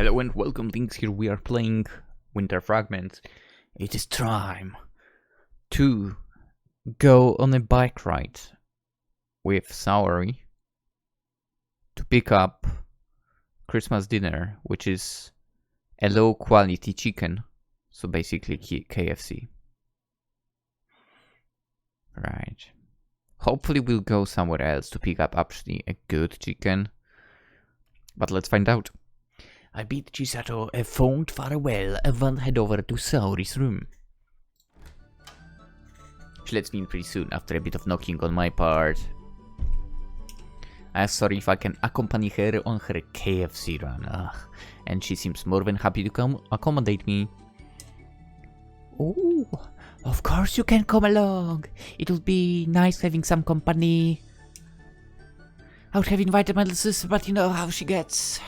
Hello and welcome, Lynx here. We are playing Winter Fragments. It is time to go on a bike ride with Saori to pick up Christmas dinner, which is a low quality chicken. So basically KFC. Right. Hopefully we'll go somewhere else to pick up actually a good chicken. But let's find out. I bid Chisato a fond farewell and then head over to Saori's room. She lets me in pretty soon after a bit of knocking on my part. I asked Saori if I can accompany her on her KFC run, and she seems more than happy to come accommodate me. Oh, of course you can come along. It'll be nice having some company. I would have invited my little sister, but you know how she gets.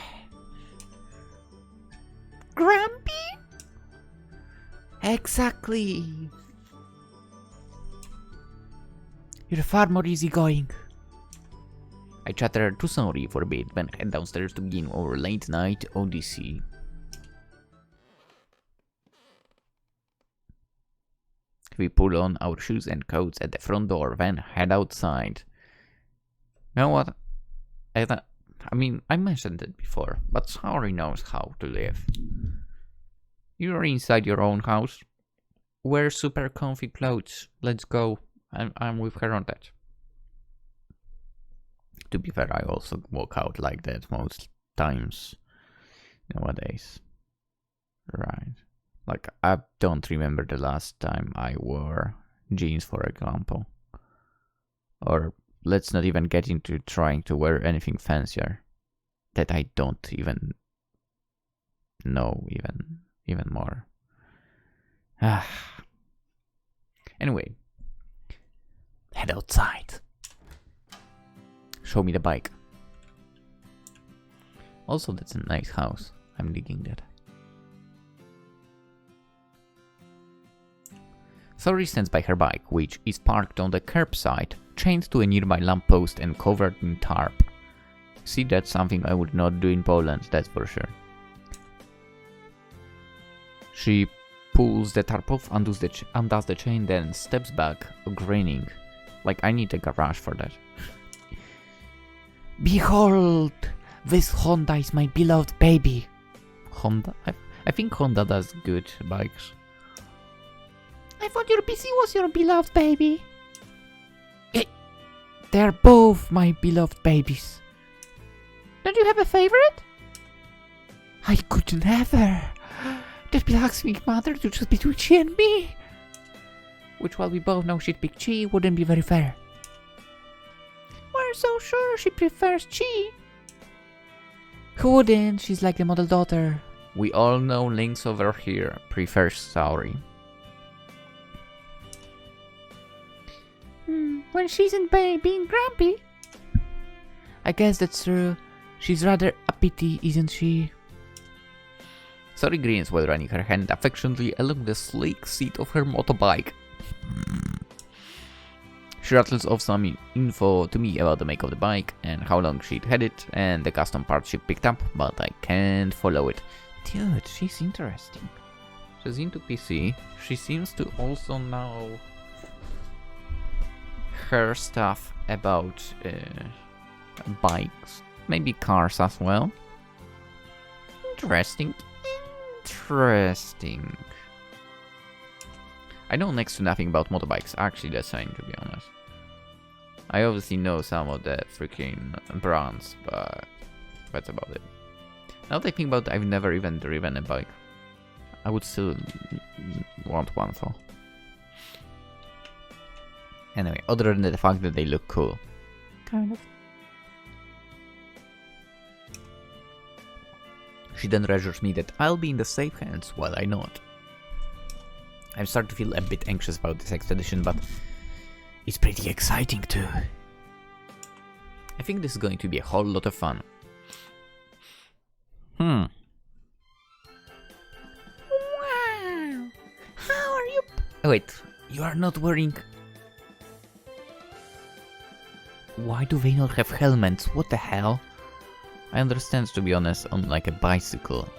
Ren'Py? Exactly. You're far more easygoing. I chattered to Saori for a bit, then head downstairs to begin our late night odyssey. We pull on our shoes and coats at the front door, then head outside. You know what? I mean, I mentioned it before, but Saori knows how to live. You're inside your own house. Wear super comfy clothes. Let's go. I'm with her on that. To be fair, I also walk out like that most times nowadays. Right. Like, I don't remember the last time I wore jeans, for example. Or let's not even get into trying to wear anything fancier that I don't even know even more. Anyway, head outside. Show me the bike. Also, that's a nice house. I'm digging that. Saori stands by her bike, which is parked on the curbside, chained to a nearby lamppost and covered in tarp. See, that's something I would not do in Poland, that's for sure. She pulls the tarp off, undoes the chain, then steps back, grinning. Like, I need a garage for that. Behold! This Honda is my beloved baby. Honda? I think Honda does good bikes. I thought your PC was your beloved baby. They're both my beloved babies. Don't you have a favorite? I could never. That blacksmith mother to just between she and me. Which, while we both know she'd pick Chi, wouldn't be very fair. We're so sure she prefers Chi. Who wouldn't? She's like the model daughter. We all know Lynx over here prefers Saori. When she's in being grumpy. I guess that's true. She's rather uppity, isn't she? Saori grins while running her hand affectionately along the sleek seat of her motorbike. She rattles off some info to me about the make of the bike and how long she'd had it and the custom parts she picked up, but I can't follow it. Dude, she's interesting. She's into PC. She seems to also know her stuff about bikes, maybe cars as well. Interesting. I know next to nothing about motorbikes, actually that's saying, to be honest. I obviously know some of the freaking brands, but that's about it. Now that I think about it, I've never even driven a bike. I would still want one though. Anyway, other than the fact that they look cool. Kind of. She then reassures me that I'll be in the safe hands while I not. I'm starting to feel a bit anxious about this expedition, but it's pretty exciting too. I think this is going to be a whole lot of fun. Wow! How are you? Oh, wait, you are not wearing... Why do they not have helmets? What the hell? I understand, to be honest, on like a bicycle,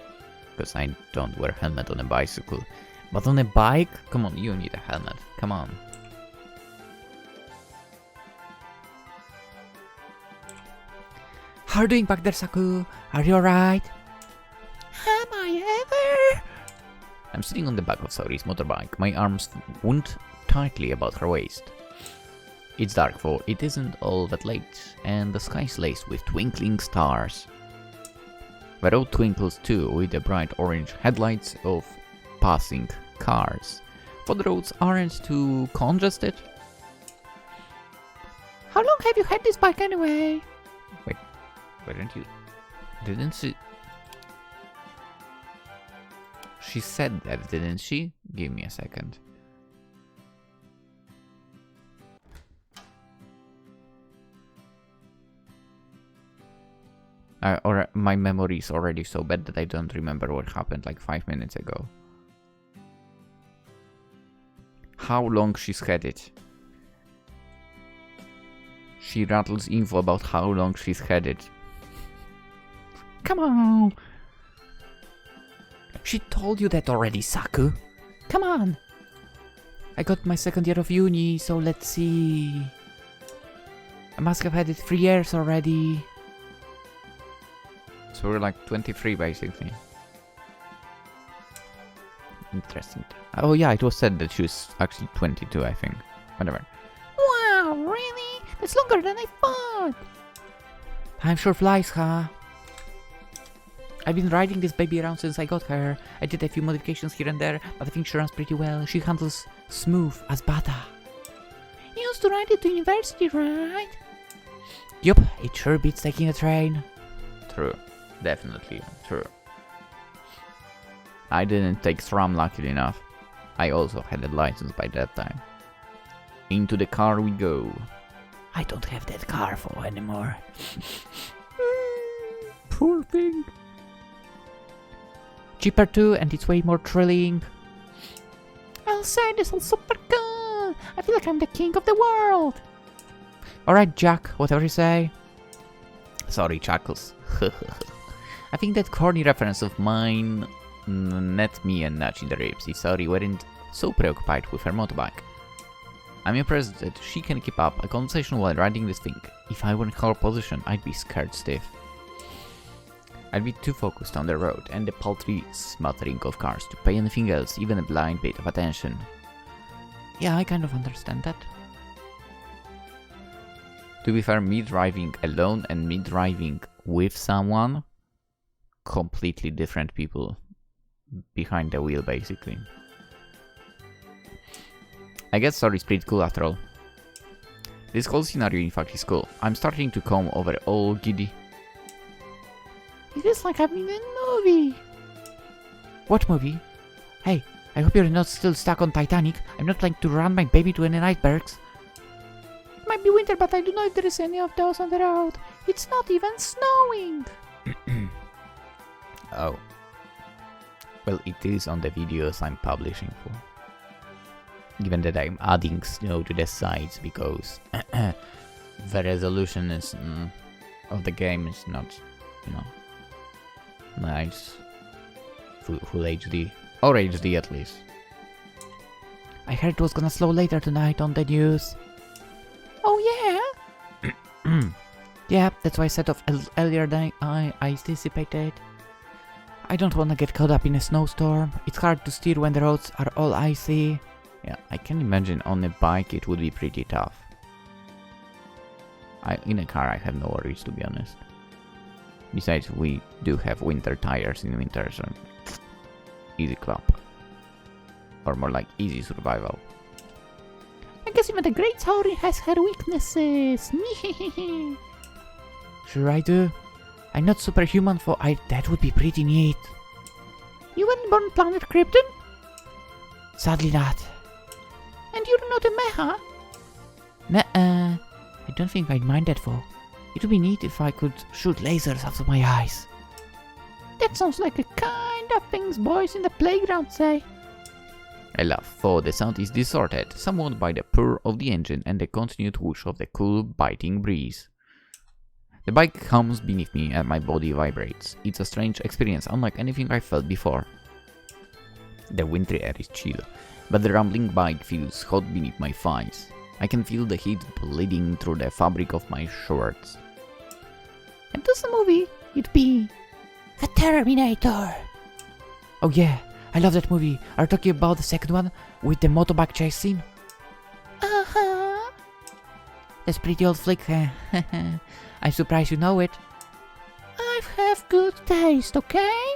because I don't wear helmet on a bicycle. But on a bike? Come on, you need a helmet. Come on. How are you doing back there, Saku? Are you alright? Am I ever? I'm sitting on the back of Saori's motorbike, my arms wound tightly about her waist. It's dark, for it isn't all that late, and the sky's laced with twinkling stars. The road twinkles too, with the bright orange headlights of passing cars, for the roads aren't too congested. How long have you had this bike anyway? Wait, weren't you? Didn't she? She said that, didn't she? Give me a second. Or my memory is already so bad that I don't remember what happened like 5 minutes ago. How long she's had it? She rattles info about how long she's had it. Come on! She told you that already, Saku. Come on! I got my second year of uni, so let's see. I must have had it 3 years already. So we're like 23 basically. Interesting. Oh yeah, it was said that she was actually 22, I think. Whatever. Wow, really? That's longer than I thought! Time sure flies, huh? I've been riding this baby around since I got her. I did a few modifications here and there, but I think she runs pretty well. She handles smooth as butter. You used to ride it to university, right? Yup, it sure beats taking a train. True. Definitely true. I didn't take SRAM luckily enough. I also had a license by that time. Into the car we go. I don't have that car for anymore. Poor thing. Cheaper too, and it's way more thrilling. I'll say this is super cool. I feel like I'm the king of the world. Alright, Jack, whatever you say. Sorry, Chuckles. I think that corny reference of mine net me a nudge in the ribs if Saori weren't so preoccupied with her motorbike. I'm impressed that she can keep up a conversation while riding this thing. If I were in her position, I'd be scared stiff. I'd be too focused on the road and the paltry smattering of cars to pay anything else, even a blind bit of attention. Yeah, I kind of understand that. To be fair, me driving alone and me driving with someone, completely different people behind the wheel, basically. I guess Saori's pretty cool after all. This whole scenario in fact is cool. I'm starting to come over all giddy. It feels like I'm in a movie. What movie? Hey, I hope you're not still stuck on Titanic. I'm not planning to run my baby to any icebergs. It might be winter, but I don't know if there is any of those on the road. It's not even snowing. Oh. Well, it is on the videos I'm publishing for. Given that I'm adding snow to the sides because the resolution is of the game is not, you know, nice. Full HD. Or HD at least. I heard it was gonna slow later tonight on the news. Oh yeah? Yeah, that's why I set off earlier than I anticipated. I don't wanna get caught up in a snowstorm. It's hard to steer when the roads are all icy. Yeah, I can imagine on a bike it would be pretty tough. In a car I have no worries, to be honest. Besides, we do have winter tires in winter, so easy clap. Or more like easy survival. I guess even the great Saori has her weaknesses. Sure I do. I'm not superhuman for that would be pretty neat. You weren't born planet Krypton? Sadly not. And you're not a mecha? Nuh-uh. I don't think I'd mind that for. It would be neat if I could shoot lasers out of my eyes. That sounds like the kind of things boys in the playground say. I laugh, for the sound is distorted, somewhat by the purr of the engine and the continued whoosh of the cool, biting breeze. The bike hums beneath me and my body vibrates. It's a strange experience, unlike anything I've felt before. The wintry air is chill, but the rumbling bike feels hot beneath my thighs. I can feel the heat bleeding through the fabric of my shorts. And this movie, it'd be The Terminator. Oh yeah, I love that movie. Are you talking about the second one with the motorbike chase scene? Uh-huh. That's pretty old flick. I'm surprised you know it. I have good taste, okay?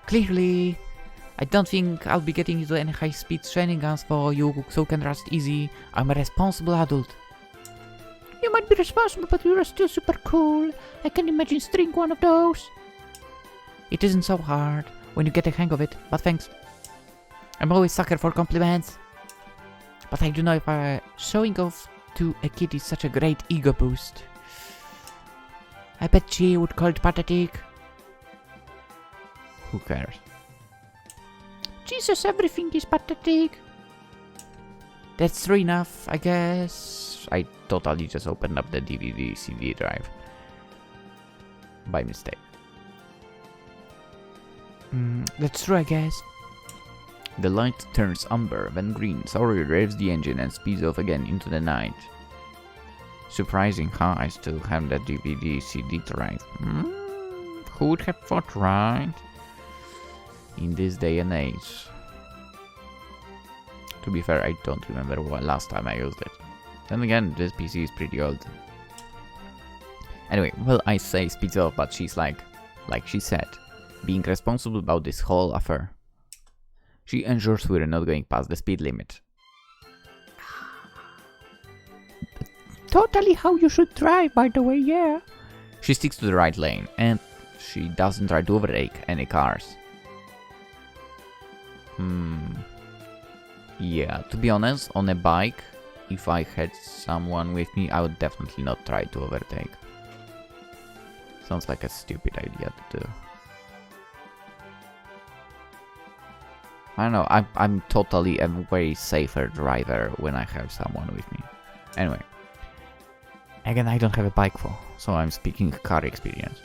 Clearly. I don't think I'll be getting into any high-speed shenanigans for you, so can rest easy. I'm a responsible adult. You might be responsible, but you're still super cool. I can imagine string one of those. It isn't so hard when you get a hang of it, but thanks. I'm always sucker for compliments. But I don't know if showing off to a kid is such a great ego boost. I bet she would call it pathetic. Who cares? Jesus, everything is pathetic. That's true enough, I guess. I totally just opened up the DVD CD drive. By mistake. That's true, I guess. The light turns amber, then green. Saori revs the engine and speeds off again into the night. Surprising, huh? I still have that DVD CD drive. Who would have thought, right? In this day and age. To be fair, I don't remember what last time I used it. Then again, this PC is pretty old. Anyway, well, I say speeds off, but she's like she said, being responsible about this whole affair. She ensures we're not going past the speed limit. Totally how you should drive, by the way, yeah. She sticks to the right lane, and she doesn't try to overtake any cars. Yeah, to be honest, on a bike, if I had someone with me, I would definitely not try to overtake. Sounds like a stupid idea to do. I don't know, I'm totally a way safer driver when I have someone with me. Anyway. Again, I don't have a bike so I'm speaking car experience.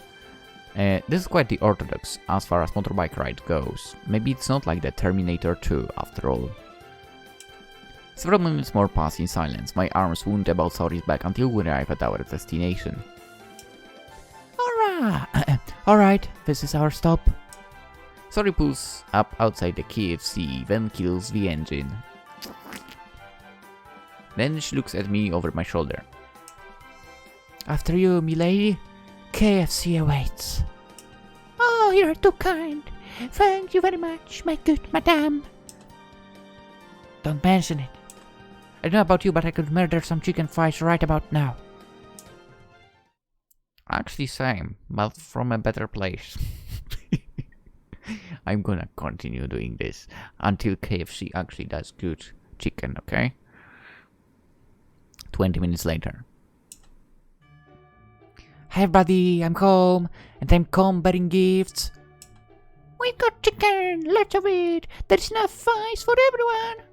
This is quite the orthodox as far as motorbike ride goes. Maybe it's not like the Terminator 2 after all. Several minutes more pass in silence, my arms wound about Saori's back until we arrive at our destination. Alright, this is our stop. Saori pulls up outside the KFC, then kills the engine. Then she looks at me over my shoulder. After you, milady. KFC awaits. Oh, you're too kind. Thank you very much, my good madame. Don't mention it. I don't know about you, but I could murder some chicken fries right about now. Actually, same, but from a better place. I'm gonna continue doing this until KFC actually does good chicken, okay? 20 minutes later. Hi everybody, I'm home, and I'm home bearing gifts. We got chicken, lots of it. There's enough fries for everyone.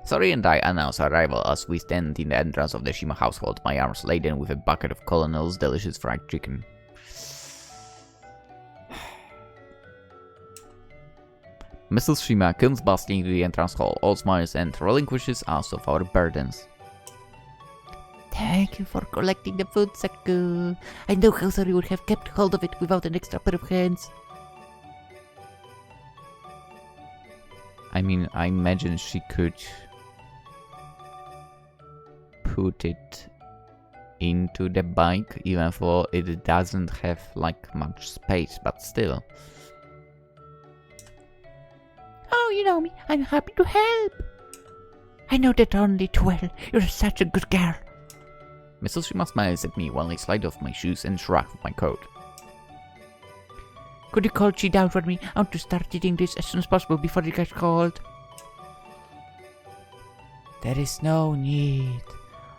Saori and I announce our arrival as we stand in the entrance of the Shima household, my arms laden with a bucket of Colonel's delicious fried chicken. Mrs Shima comes bustling into the entrance hall, all smiles, and relinquishes us of our burdens. Thank you for collecting the food, Saku. I know how Saori would have kept hold of it without an extra pair of hands. I mean, I imagine she could put it into the bike, even though it doesn't have like much space, but still. Oh, you know me, I'm happy to help. I know that only too well. You're such a good girl. Mrs. Shima smiles at me while I slide off my shoes and shrug my coat. Could you cool down for me? I want to start eating this as soon as possible before it gets cold. There is no need.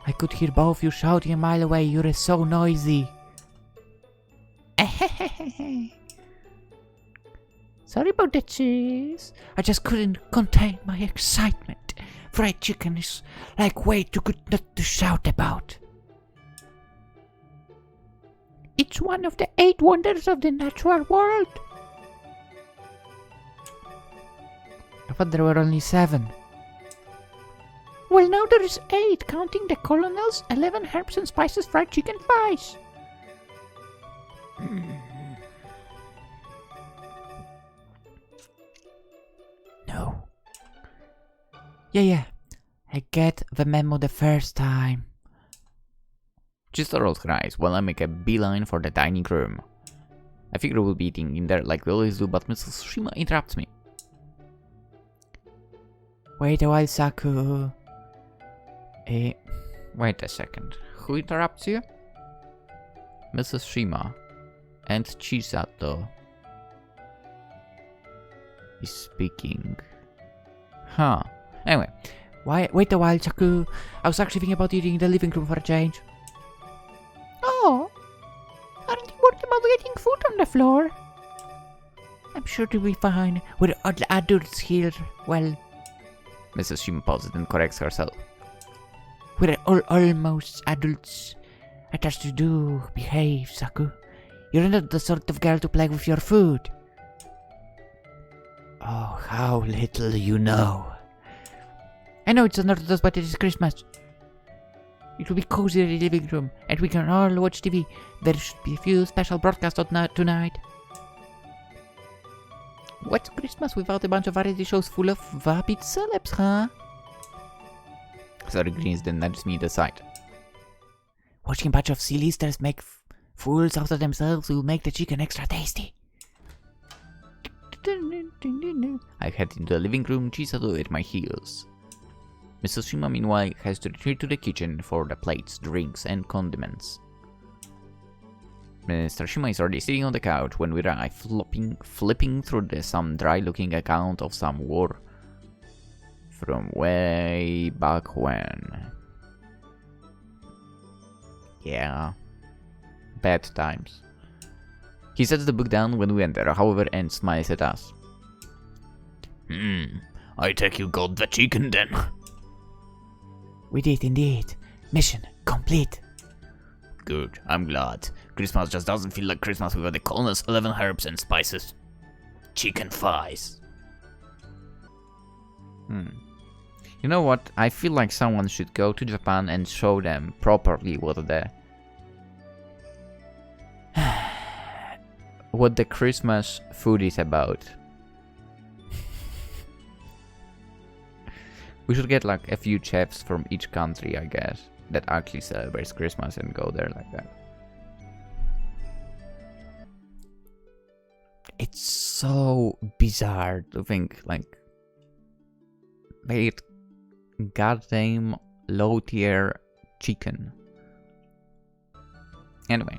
I could hear both of you shouting a mile away. You're so noisy. Sorry about the cheese. I just couldn't contain my excitement. Fried chicken is like way too good not to shout about. It's one of the 8 wonders of the natural world. I thought there were only 7. Well, now there's 8, counting the colonel's 11 herbs and spices fried chicken thighs. No. Yeah. I get the memo the first time. Chisato rolls her eyes while I make a beeline for the dining room. I figure we'll be eating in there like we always do, but Mrs Shima interrupts me. Wait a while, Saku. Wait a second. Who interrupts you? Mrs Shima and Chisato is speaking. Huh. Anyway, wait a while, Saku. I was actually thinking about eating in the living room for a change. Oh, aren't you worried about getting food on the floor? I'm sure to be fine. We're all adults here. Well, Mrs. Shima pauses and corrects herself. We're all almost adults. I trust you do behave, Saku. You're not the sort of girl to play with your food. Oh, how little you know. I know it's unorthodox, but it is Christmas. It will be cozy in the living room, and we can all watch TV. There should be a few special broadcasts tonight. What's Christmas without a bunch of variety shows full of vapid celebs, huh? Sorry grins, then nudges me aside. Watching a bunch of C-listers make fools out of themselves will make the chicken extra tasty. I head into the living room, Chisato at my heels. Mrs. Shima, meanwhile, has to retreat to the kitchen for the plates, drinks, and condiments. Mr. Shima is already sitting on the couch when we arrive, flipping through some dry-looking account of some war from way back when. Yeah, bad times. He sets the book down when we enter, however, and smiles at us. I take you got the chicken then. We did indeed. Mission complete. Good, I'm glad. Christmas just doesn't feel like Christmas without the colonel's 11 herbs and spices. Chicken thighs. You know what? I feel like someone should go to Japan and show them properly what the Christmas food is about. We should get like a few chefs from each country, I guess, that actually celebrates Christmas and go there like that. It's so bizarre to think like they eat goddamn low tier chicken. Anyway.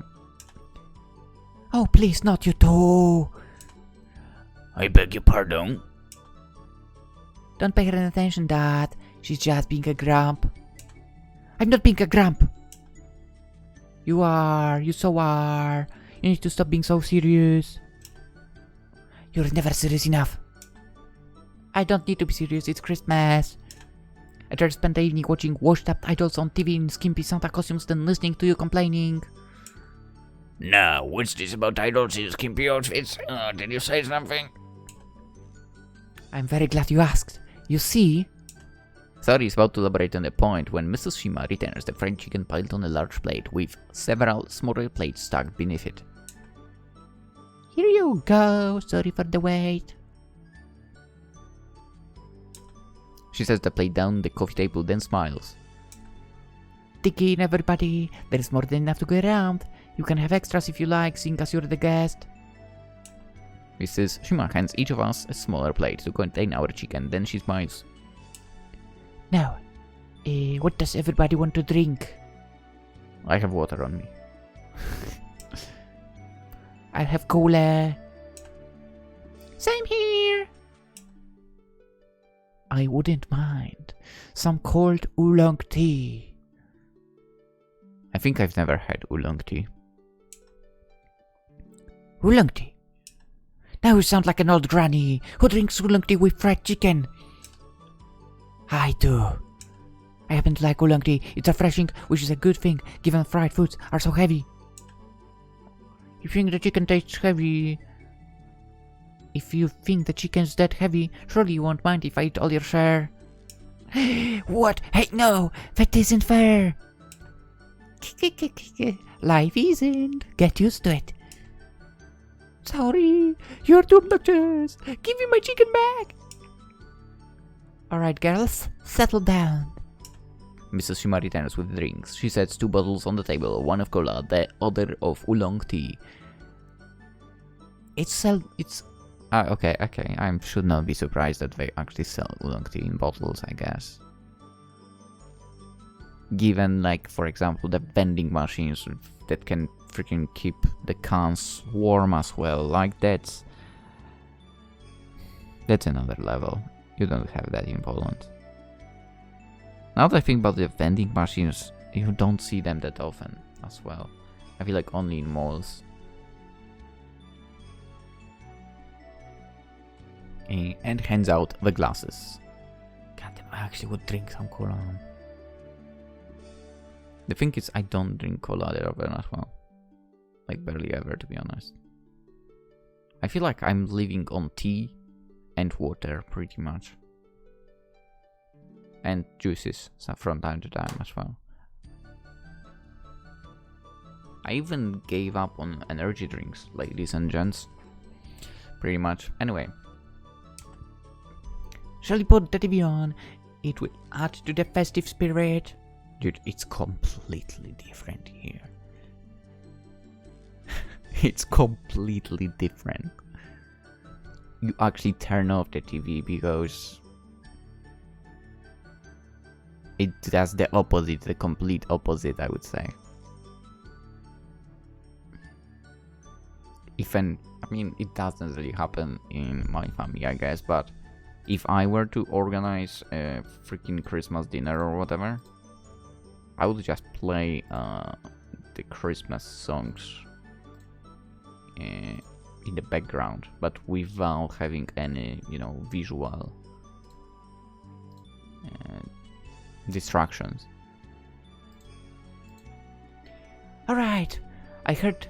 Oh, please, not you too. I beg your pardon. Don't pay her any attention, Dad. She's just being a grump. I'm not being a grump. You are. You so are. You need to stop being so serious. You're never serious enough. I don't need to be serious. It's Christmas. I'd rather spend the evening watching washed-up idols on TV in skimpy Santa costumes than listening to you complaining. Now, what's this about idols in skimpy outfits? Did you say something? I'm very glad you asked. You see... Sari is about to elaborate on the point when Mrs. Shima returns the fried chicken piled on a large plate with several smaller plates stacked beneath it. Here you go, sorry for the wait. She sets the plate down on the coffee table, then smiles. Dig in, everybody. There's more than enough to go around. You can have extras if you like, seeing as you're the guest. Mrs. Shima hands each of us a smaller plate to contain our chicken, then she smiles. Now, what does everybody want to drink? I have water on me. I'll have cola. Same here. I wouldn't mind some cold oolong tea. I think I've never had oolong tea. Oolong tea? Now you sound like an old granny who drinks oolong tea with fried chicken. I do. I happen to like oolong tea. It's refreshing, which is a good thing given fried foods are so heavy. You think the chicken tastes heavy? If you think the chicken's that heavy, surely you won't mind if I eat all your share. What? Hey, no! That isn't fair! Life isn't. Get used to it. Sorry, you're too obnoxious. Give me my chicken back. Alright, girls, settle down. Mrs. Shima returns with drinks. She sets 2 bottles on the table, one of cola, the other of oolong tea. Okay. I should not be surprised that they actually sell oolong tea in bottles, I guess. Given, like, for example, the vending machines that can freaking keep the cans warm as well. Like, that's another level. You don't have that in Poland. Now that I think about the vending machines, you don't see them that often as well. I feel like only in malls. And hands out the glasses. Goddamn, I actually would drink some cola. The thing is, I don't drink cola that often as well. Like, barely ever, to be honest. I feel like I'm living on tea and water, pretty much. And juices from time to time as well. I even gave up on energy drinks, ladies and gents. Pretty much. Anyway. Shall we put the TV on? It will add to the festive spirit. Dude, it's completely different here. It's completely different. You actually turn off the TV because it does the opposite, the complete opposite, I would say. I mean, it doesn't really happen in my family, I guess, but if I were to organize a freaking Christmas dinner or whatever, I would just play the Christmas songs in the background, but without having any, visual distractions. Alright, I heard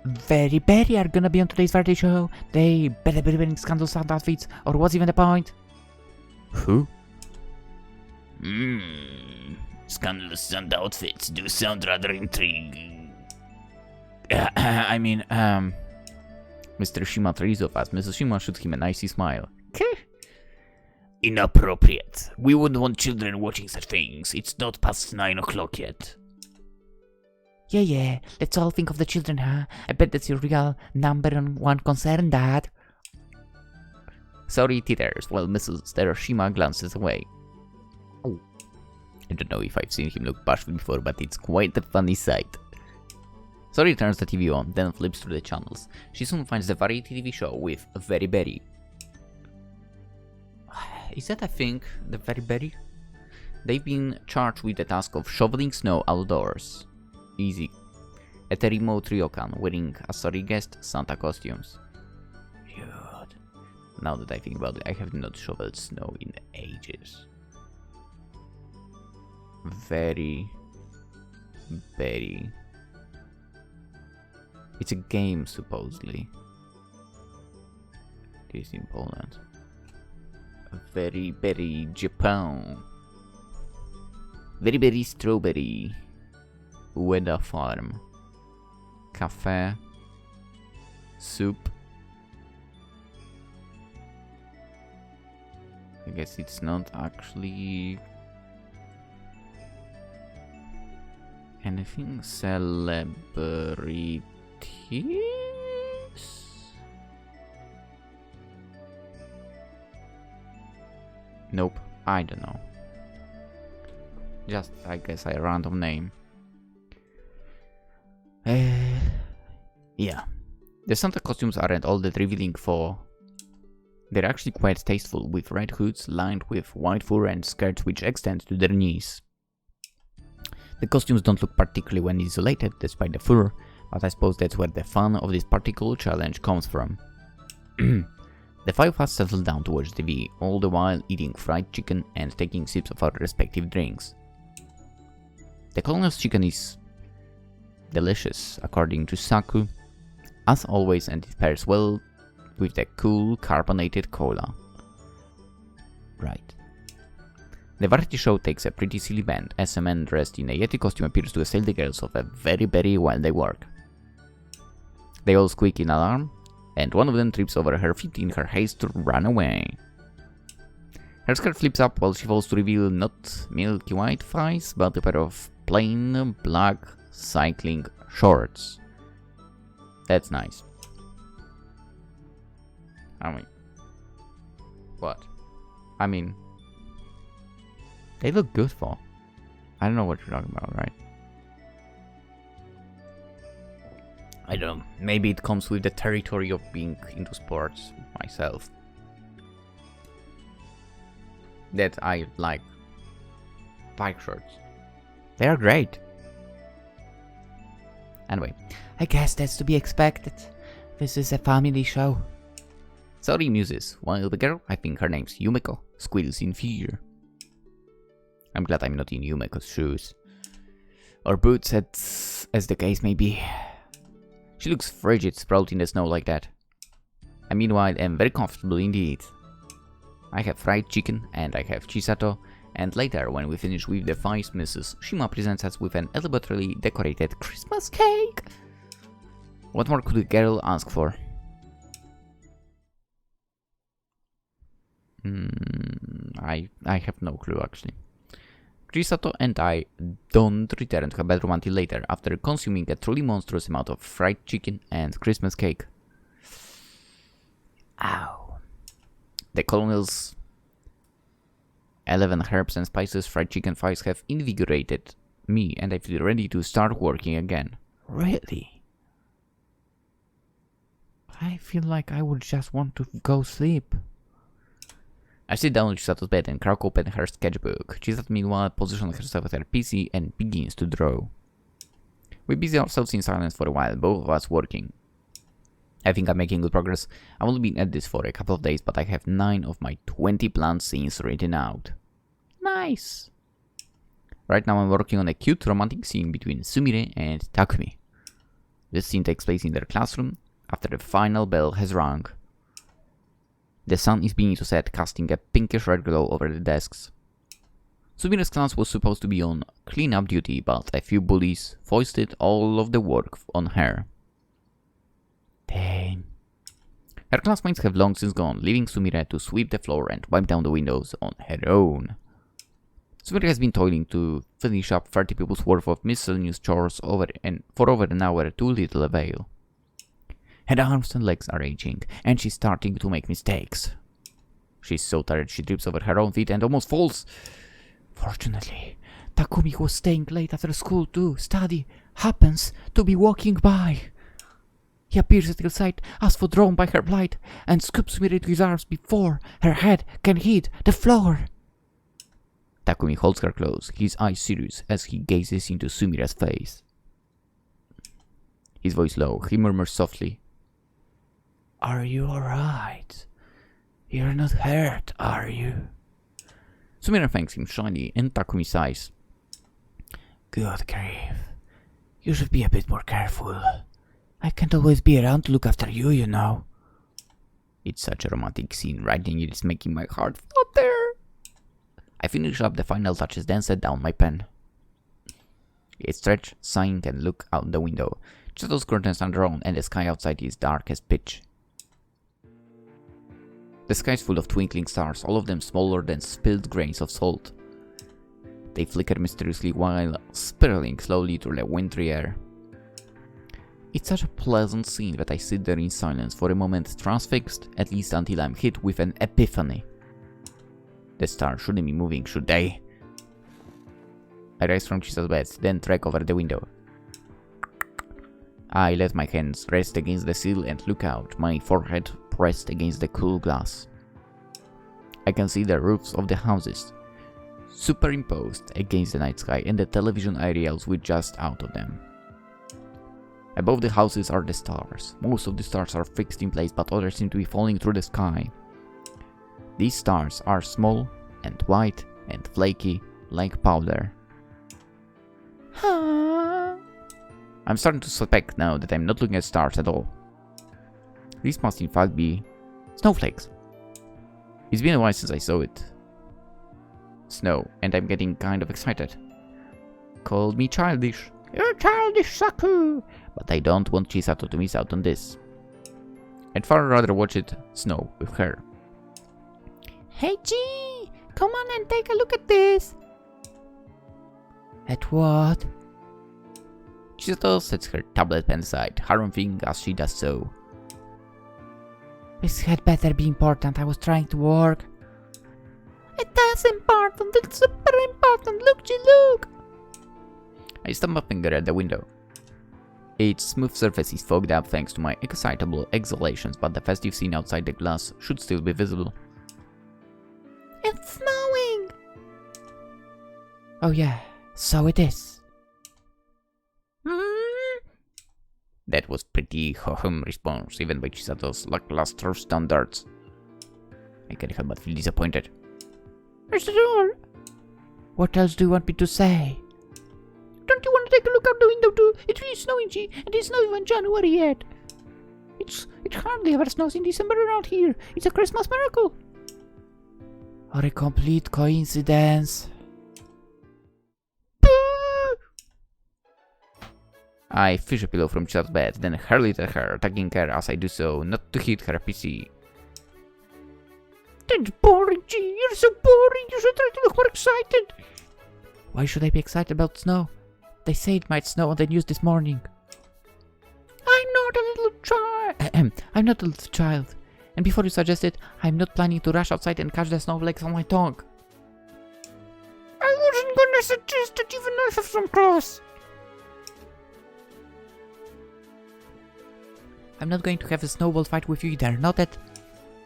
Very Berry are gonna be on today's variety show. They better be wearing scandal sound outfits, or what's even the point? Who? Scandalous sound outfits do sound rather intriguing. Mr. Shima threes of us. Mrs. Shima shoots him an icy smile. Inappropriate. We wouldn't want children watching such things. It's not past 9 o'clock yet. Yeah, let's all think of the children, huh? I bet that's your real #1 concern, Dad. Sorry, titters. Well, Mrs. Shima glances away. Oh. I don't know if I've seen him look bashful before, but it's quite a funny sight. Sori turns the TV on, then flips through the channels. She soon finds the variety TV show with Very Berry. Is that a thing, the Very Berry? They've been charged with the task of shoveling snow outdoors. Easy. At a remote ryokan, wearing as sorry guest Santa costumes. Dude. Now that I think about it, I have not shoveled snow in ages. Very Berry. It's a game, supposedly. It is in Poland. Very Berry, Japan. Very Berry Strawberry. Ueda Farm. Cafe. Soup. I guess it's not actually anything celebrities? Nope, I don't know. Just, I guess, a random name. Yeah. The Santa costumes aren't all that revealing for. They're actually quite tasteful, with red hoods lined with white fur and skirts which extend to their knees. The costumes don't look particularly well isolated, despite the fur, but I suppose that's where the fun of this particular challenge comes from. The five of us settle down to watch TV, all the while eating fried chicken and taking sips of our respective drinks. The colonel's chicken is delicious, according to Saku. as always, and it pairs well with the cool carbonated cola. Right. The variety show takes a pretty silly bend as a man dressed in a Yeti costume appears to assail the girls of a very while they work. They all squeak in alarm, and one of them trips over her feet in her haste to run away. Her skirt flips up while she falls to reveal not milky white thighs, but a pair of plain black cycling shorts. That's nice. What? I mean, they look good for. I don't know what you're talking about, right? I don't know. Maybe it comes with the territory of being into sports myself. That I like bike shorts. They are great. Anyway, I guess that's to be expected. This is a family show. Saori muses, while the girl, I think her name's Yumeko, squeals in fear. I'm glad I'm not in Yumeko's shoes. Or boots, as the case may be. She looks frigid sprawled in the snow like that. I meanwhile am very comfortable indeed. I have fried chicken and I have Chisato, and later when we finish with the feast, Mrs Shima presents us with an elaborately decorated Christmas cake. What more could a girl ask for? I have no clue actually. Chisato and I don't return to her bedroom until later, after consuming a truly monstrous amount of fried chicken and Christmas cake. Ow. The Colonel's 11 herbs and spices fried chicken thighs have invigorated me, and I feel ready to start working again. Really? I feel like I would just want to go sleep. I sit down on Chisato's bed and crack open her sketchbook. Chisato meanwhile positions herself at her PC and begins to draw. We busy ourselves in silence for a while, both of us working. I think I'm making good progress. I've only been at this for a couple of days, but I have 9 of my 20 planned scenes written out. Nice! Right now I'm working on a cute romantic scene between Sumire and Takumi. This scene takes place in their classroom after the final bell has rung. The sun is beginning to set, casting a pinkish red glow over the desks. Sumire's class was supposed to be on clean-up duty, but a few bullies foisted all of the work on her. Damn. Her classmates have long since gone, leaving Sumire to sweep the floor and wipe down the windows on her own. Sumire has been toiling to finish up 30 people's worth of miscellaneous chores for over an hour to little avail. Her arms and legs are aching, and she's starting to make mistakes. She's so tired she trips over her own feet and almost falls. Fortunately, Takumi, who was staying late after school to study, happens to be walking by. He appears at her side, as for drawn by her light, and scoops Sumire to his arms before her head can hit the floor. Takumi holds her close, his eyes serious as he gazes into Sumire's face. His voice low, he murmurs softly, "Are you alright? You're not hurt, are you?" Sumire thanks him shyly, and Takumi sighs. "Good grief. You should be a bit more careful. I can't always be around to look after you, you know." It's such a romantic scene, writing it is making my heart flutter. I finish up the final touches, then set down my pen. I stretch, sighing, and look out the window. Chisato's curtains are drawn, and the sky outside is dark as pitch. The sky is full of twinkling stars, all of them smaller than spilled grains of salt. They flicker mysteriously while spiraling slowly through the wintry air. It's such a pleasant scene that I sit there in silence for a moment, transfixed, at least until I'm hit with an epiphany. The stars shouldn't be moving, should they? I rise from Chisato's bed, then trek over the window. I let my hands rest against the sill and look out, my forehead pressed against the cool glass. I can see the roofs of the houses, superimposed against the night sky, and the television aerials with just out of them. Above the houses are the stars. Most of the stars are fixed in place, but others seem to be falling through the sky. These stars are small and white and flaky like powder. I'm starting to suspect now that I'm not looking at stars at all. These must in fact be snowflakes. It's been a while since I saw it. Snow, and I'm getting kind of excited. Called me childish. You're childish, Saku! But I don't want Chisato to miss out on this. I'd far rather watch it snow with her. Hey G, come on and take a look at this. At what? Chisato sets her tablet pen aside, harumping as she does so. This had better be important. I was trying to work. It is important. It's super important. Look, G, look. I stump my finger at the window. Its smooth surface is fogged up thanks to my excitable exhalations, but the festive scene outside the glass should still be visible. It's snowing! Oh yeah, so it is. That was pretty response, even by Chisato's lackluster standards. I can't help but feel disappointed. Sure. What else do you want me to say? Don't you want to take a look out the window too? It's really snowing, G, and it's not even January yet. It hardly ever snows in December around here. It's a Christmas miracle. Or a complete coincidence. I fish a pillow from Chizato's bed, then hurl it at her, attacking her as I do so, not to hit her PC. That's boring, G. You're so boring. You should try to look more excited. Why should I be excited about snow? They say it might snow on the news this morning. I'm not a little child. I'm not a little child. And before you suggest it, I'm not planning to rush outside and catch the snowflakes on my tongue. I wasn't gonna suggest it even though I have some clothes. I'm not going to have a snowball fight with you either, not that...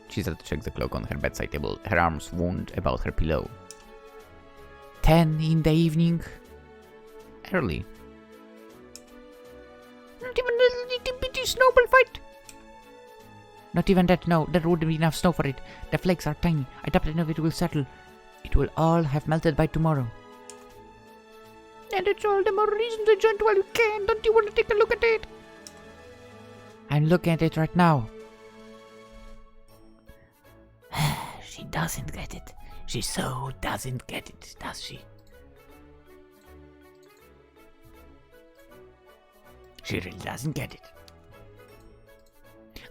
Chisato checks the clock on her bedside table, her arms wound about her pillow. 10 in the evening. Early. Not even a little bitty snowball fight. Not even that, no. There wouldn't be enough snow for it. The flakes are tiny. I doubt enough it will settle. It will all have melted by tomorrow. And it's all the more reason to join while you can. Don't you want to take a look at it? I'm looking at it right now. She doesn't get it. She so doesn't get it, does she? She really doesn't get it.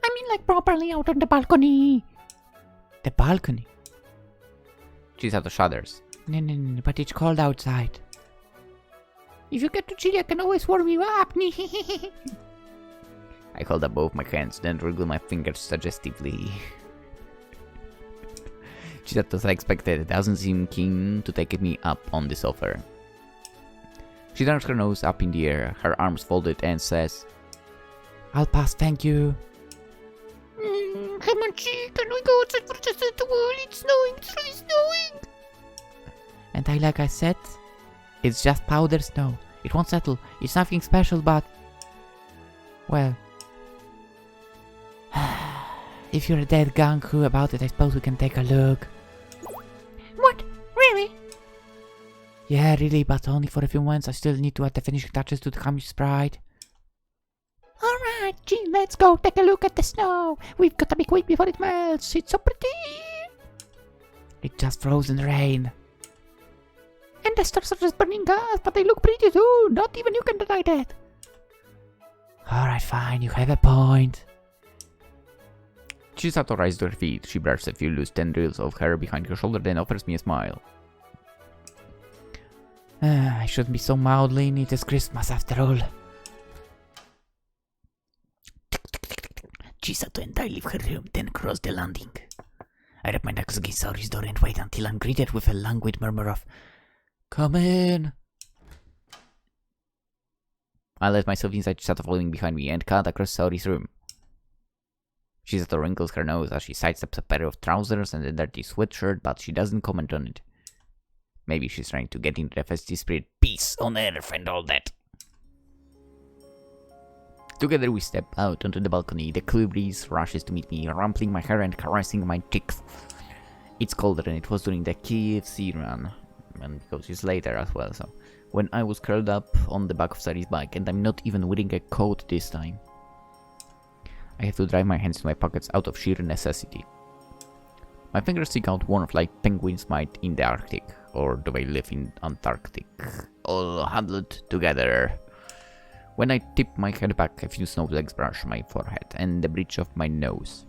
I mean like properly out on the balcony. The balcony? Chisato shudders. No, but it's cold outside. If you get to Chile, I can always warm you up. I hold up both my hands, then wriggle my fingers suggestively. Chisato, as I expected, doesn't seem keen to take me up on this offer. She turns her nose up in the air, her arms folded, and says, I'll pass, thank you. Come on, Chi, can we go outside for just a little while? It's snowing, it's really snowing. And like I said, it's just powder snow. It won't settle. It's nothing special, but... well... if you're a dead gung-ho about it, I suppose we can take a look. What? Really? Yeah, really, but only for a few months. I still need to add the finishing touches to the comic sprite. Alright, G, let's go take a look at the snow. We've got to be quick before it melts. It's so pretty. It's just frozen rain. And the stars are just burning gas, but they look pretty too. Not even you can deny that. Alright, fine, you have a point. Chisato rises to her feet. She brushes a few loose tendrils of hair behind her shoulder, then offers me a smile. I shouldn't be so mildly. It is Christmas after all. Chisato and I leave her room, then cross the landing. I rub my knuckles against Saori's door and wait until I'm greeted with a languid murmur of, "Come in." I let myself inside Chisato following behind me and cut across Saori's room. Chisato wrinkles her nose as she sidesteps a pair of trousers and a dirty sweatshirt, but she doesn't comment on it. Maybe she's trying to get into the festive spirit. peace on earth and all that. Together we step out onto the balcony. The cool breeze rushes to meet me, rumpling my hair and caressing my cheeks. It's colder than it was during the KFC run, and because it's later as well, so when I was curled up on the back of Sari's bike, and I'm not even wearing a coat this time. I have to drive my hands to my pockets out of sheer necessity. My fingers stick out warmth like penguins might in the Arctic, or do they live in Antarctic, all huddled together. When I tip my head back, a few snowflakes brush my forehead and the bridge of my nose.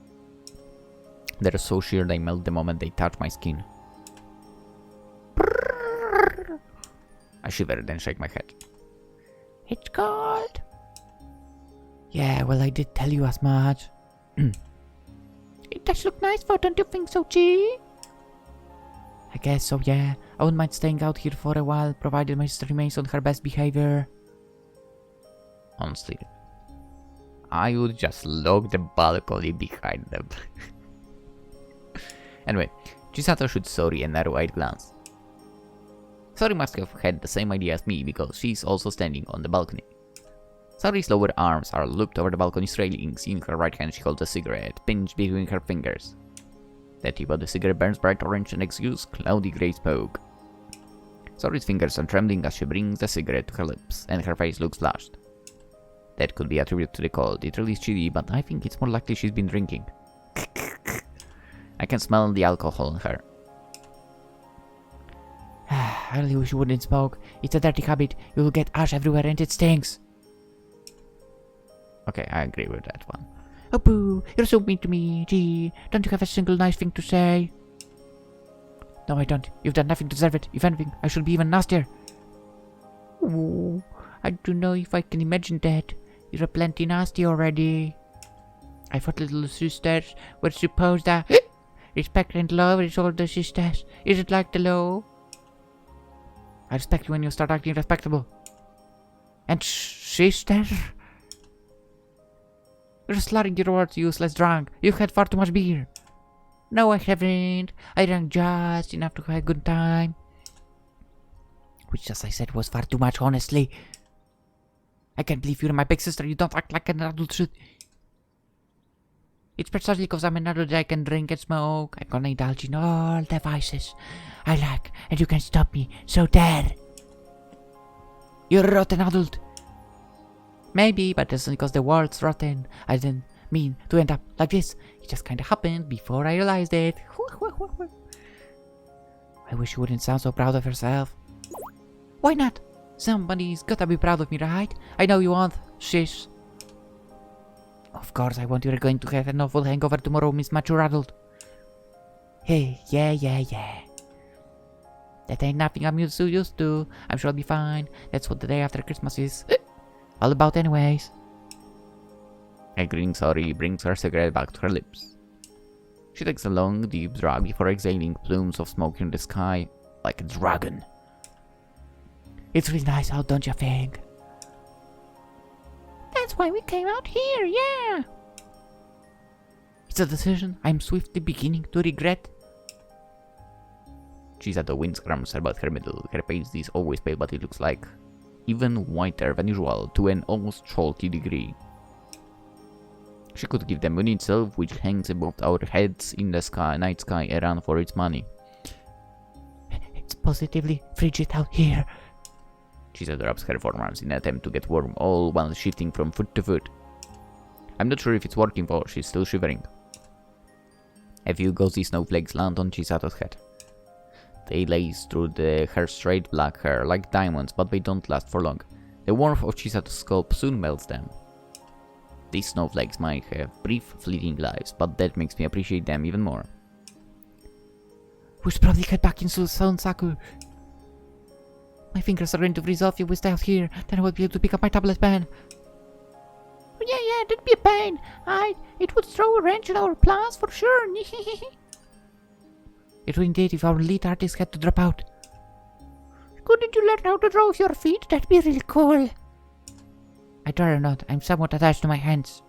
They're so sheer they melt the moment they touch my skin. I shiver, then shake my head. It's cold. Yeah, well, I did tell you as much. It does look nice, though, don't you think so, Chi? I guess so, yeah. I wouldn't mind staying out here for a while, provided my sister remains on her best behavior. Honestly, I would just lock the balcony behind them. Anyway, Chisato shoots Sori a narrow-eyed glance. Sori must have had the same idea as me, because she's also standing on the balcony. Sori's lower arms are looped over the balcony's railings. In her right hand she holds a cigarette, pinched between her fingers. The tip of the cigarette burns bright orange and exudes cloudy grey smoke. Sori's fingers are trembling as she brings the cigarette to her lips, and her face looks flushed. That could be attributed to the cold. It really is chilly, but I think it's more likely she's been drinking. I can smell the alcohol in her. I really wish you wouldn't smoke. It's a dirty habit. You'll get ash everywhere and it stinks. Okay, I agree with that one. Oh boo, you're so mean to me. Gee, don't you have a single nice thing to say? No, I don't. You've done nothing to deserve it. If anything, I should be even nastier. Oh, I don't know if I can imagine that. You're plenty nasty already. I thought little sisters were supposed to respect and love its older sisters. Is it like the law? I respect you when you start acting respectable. And sister? You're slurring your words, useless drunk. You've had far too much beer. No, I haven't. I drank just enough to have a good time. Which, as I said, was far too much, honestly. I can't believe you're my big sister. You don't act like an adult should. It's precisely because I'm an adult that I can drink and smoke. I'm gonna indulge in all the vices I like, and you can't stop me. So there. You're a rotten adult. Maybe, but that's because the world's rotten. I didn't mean to end up like this. It just kinda happened before I realized it. I wish you wouldn't sound so proud of yourself. Why not? Somebody's gotta be proud of me, right? I know you want. Shish. Of course I want. You're going to have an awful hangover tomorrow, Miss Mature Adult. Hey, yeah. That ain't nothing I'm so used to. I'm sure I'll be fine. That's what the day after Christmas is all about anyways. A grinning Sori brings her cigarette back to her lips. She takes a long, deep drag before exhaling plumes of smoke in the sky like a dragon. It's really nice out, don't you think? That's why we came out here, yeah! It's a decision I'm swiftly beginning to regret. Chisato windscrums about her middle. Her face is always pale, but it looks like even whiter than usual to an almost chalky degree. She could give the moon itself, which hangs above our heads in the sky, night sky, a run for its money. It's positively frigid out here. Chisato rubs her forearms in an attempt to get warm, all while shifting from foot to foot. I'm not sure if it's working, for she's still shivering. A few gauzy snowflakes land on Chisato's head. They lace through her straight black hair like diamonds, but they don't last for long. The warmth of Chisato's scalp soon melts them. These snowflakes might have brief, fleeting lives, but that makes me appreciate them even more. We should probably head back into Sound Saku. My fingers are going to freeze off if we stay out here. Then I won't be able to pick up my tablet pen. Yeah, that'd be a pain. It would throw a wrench in our plans for sure. It would indeed if our lead artist had to drop out. Couldn't you learn how to draw with your feet? That'd be really cool. I'd rather not. I'm somewhat attached to my hands.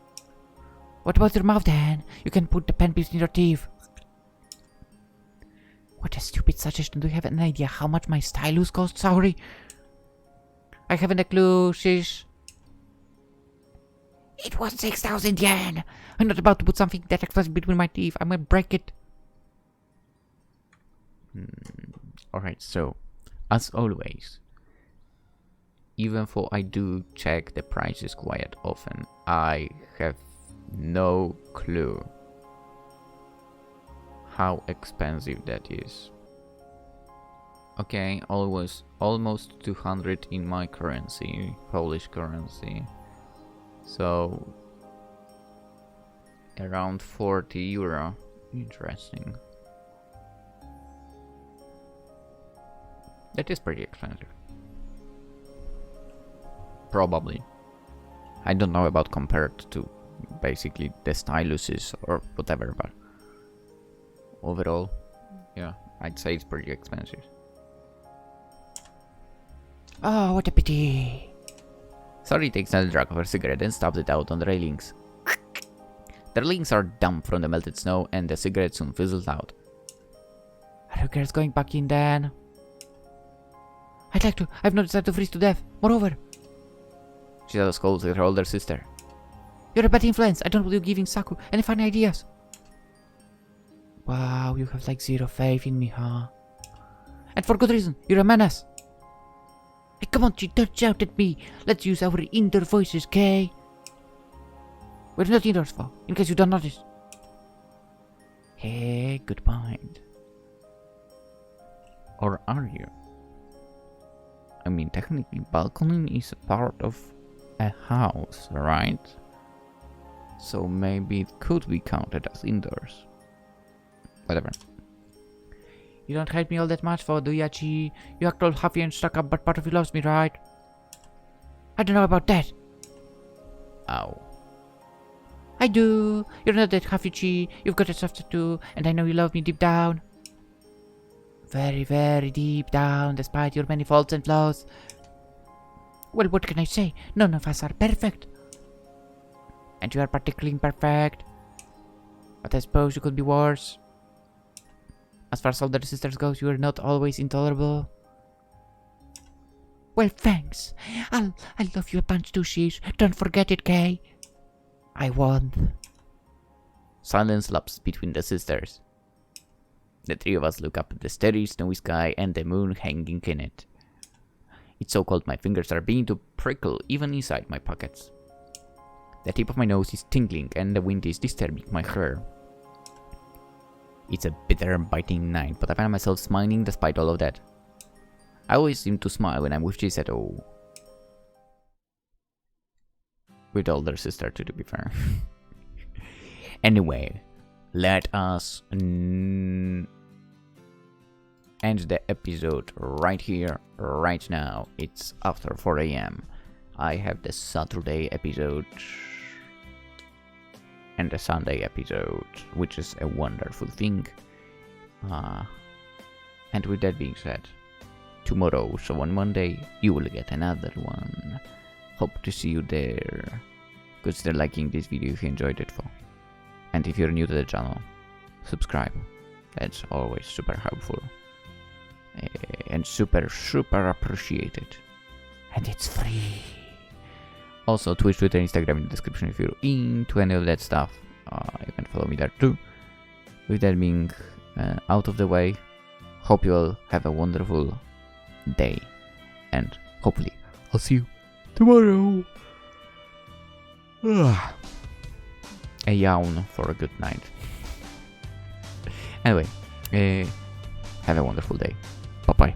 What about your mouth, Dan? You can put the pen between your teeth. What a stupid suggestion. Do you have an idea how much my stylus costs, Saori? I haven't a clue, shish. It was 6,000 yen. I'm not about to put something that expensive between my teeth. I might break it. Alright, so, as always, even though I do check the prices quite often, I have No clue how expensive that is. Okay, almost 200 in my currency, Polish currency. So around 40 euro. Interesting. That is pretty expensive. Probably. I don't know about compared to basically the styluses or whatever, but overall, yeah, I'd say it's pretty expensive. Oh, what a pity. Sorry takes another drag of her cigarette and stops it out on the railings. The railings are damp from the melted snow and the cigarette soon fizzles out. Are you girls going back in then? I'd like to. I've no desire to freeze to death. Moreover, Chisato scolds at her older sister. you're a bad influence. I don't want you giving Saku any funny ideas. Wow, you have like zero faith in me, huh? And for good reason. You're a menace. Hey, come on, Chi, don't shout at me. Let's use our indoor voices, okay? We're not indoors, for, in case you don't notice. Hey, good point. Or are you? I mean, technically, balcony is a part of a house, right? So maybe it could be counted as indoors. Whatever. You don't hate me all that much, for do ya, Chi? You act all huffy and stuck up, but part of you loves me, right? I don't know about that. Ow. I do. You're not that huffy, Chi. You've got a soft too, and I know you love me deep down. Very, very deep down, despite your many faults and flaws. Well, what can I say? None of us are perfect. And you are particularly imperfect. But I suppose you could be worse. As far as older sisters goes, you are not always intolerable. Well, thanks. I'll love you a bunch too, Sheesh. Don't forget it, Kay. I won't. Silence lapses between the sisters. The three of us look up at the starry, snowy sky and the moon hanging in it. It's so cold my fingers are beginning to prickle even inside my pockets. The tip of my nose is tingling and the wind is disturbing my hair. It's a bitter, biting night, but I find myself smiling despite all of that. I always seem to smile when I'm with Chisato. With older sister too, to be fair. Anyway, let us end the episode right here, right now. It's after 4 AM. I have the Saturday episode and the Sunday episode, which is a wonderful thing. And with that being said, tomorrow, so on Monday, you will get another one. Hope to see you there. Consider liking this video if you enjoyed it. And if you're new to the channel, subscribe. That's always super helpful. And super appreciated. And it's free. Also, Twitch, Twitter, Instagram in the description if you're into any of that stuff. You can follow me there too. With that being out of the way, hope you all have a wonderful day. And hopefully, I'll see you tomorrow. A yawn for a good night. Anyway, have a wonderful day. Bye bye.